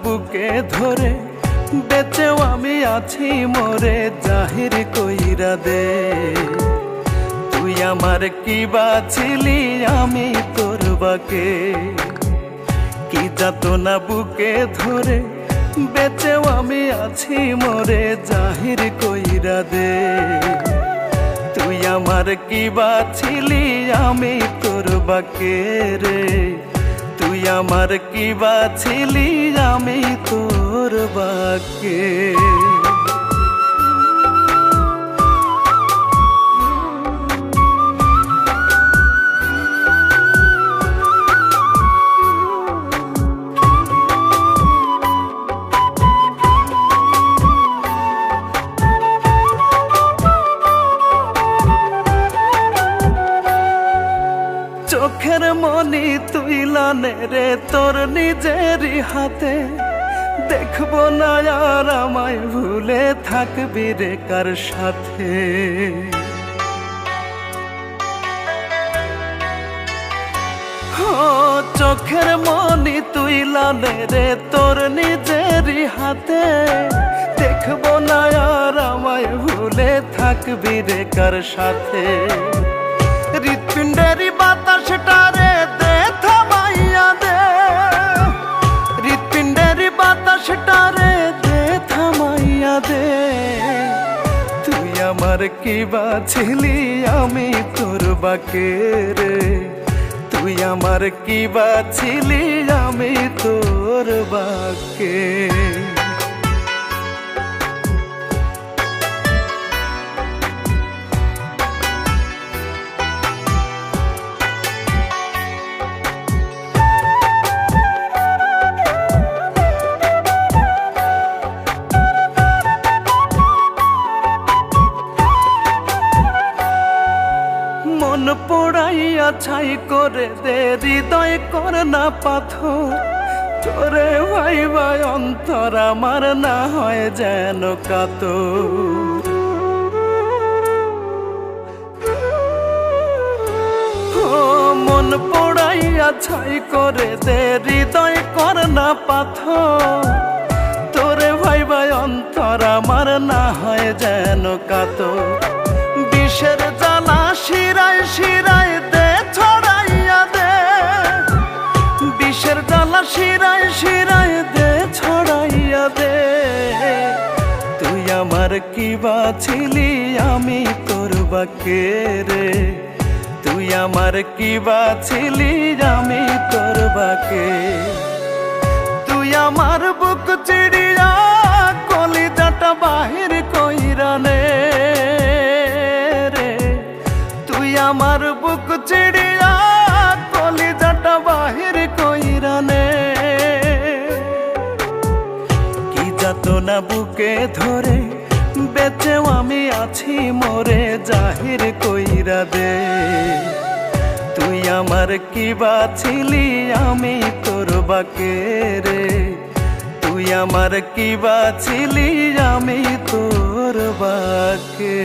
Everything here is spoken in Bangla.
বুকে ধরে বেঁচেও আমি আছি মরে জাহির কইরা দে। তুই আমার কি বাছিলি আমি তোর বাকে, কি যাতনা বুকে ধরে বেঁচেও আমি আছি মরে জাহির কইরা দে। তুই আমার কি বাছিলি আমি তোর বাকে রে, তুই আমার কি বাছিলি আমি তোর বাকে। চোখের মনি তুই লানে রে তোর নিজেরই হাতে, দেখবো না আর আমায় ভুলে থাকবি রে কার সাথে। চোখের মনি তুই লানে রে তোর নিজেরই হাতে, দেখবো না আর আমায় ভুলে থাকবি রে কার সাথে। হৃৎপিণ্ডেরই বাতাসটারে দে থামাইয়া দে, হৃৎপিণ্ডেরই বাতাসটারে দে থামাইয়া দে। তুই আমার কি বাছিলি আমি তোর বাকে রে, তুই আমার কি বাছিলি আমি তোর বাকে। মন পোড়াইয়া ছাই করে দে হৃদয় কর না পাথর, তোরে ভাই ভাই অন্তর আমার না হয় যেন কাতর। মন পোড়াইয়া ছাই করে দে হৃদয় কর না পাথর, তোরে ভাই ভাই অন্তর আমার না হয় যেন কাতর। বিষের জ্বালা শিরায় শিরায় দে ছড়াইয়া দে, বিষের জ্বালা শিরায় শিরায় দে ছড়াইয়া দে। তুই আমার কি বাছিলি আমি তোর বাকে রে, তুই আমার কি বাছিলি আমি তোর বাকে। তুই আমার বুক চিড়িয়া কলিজাটা বাহির কইরা নে, আমার বুক চিড়িয়া কলিজাটা বাহির কইরা নে। কি যাতনা বুকে ধরে বেঁচেও আমি আছি মরে জাহির কইরা দে। তুই আমার কি বাছিলি আমি তোর বাকে রে, তুই আমার কি বাছিলি আমি তোর বাকে।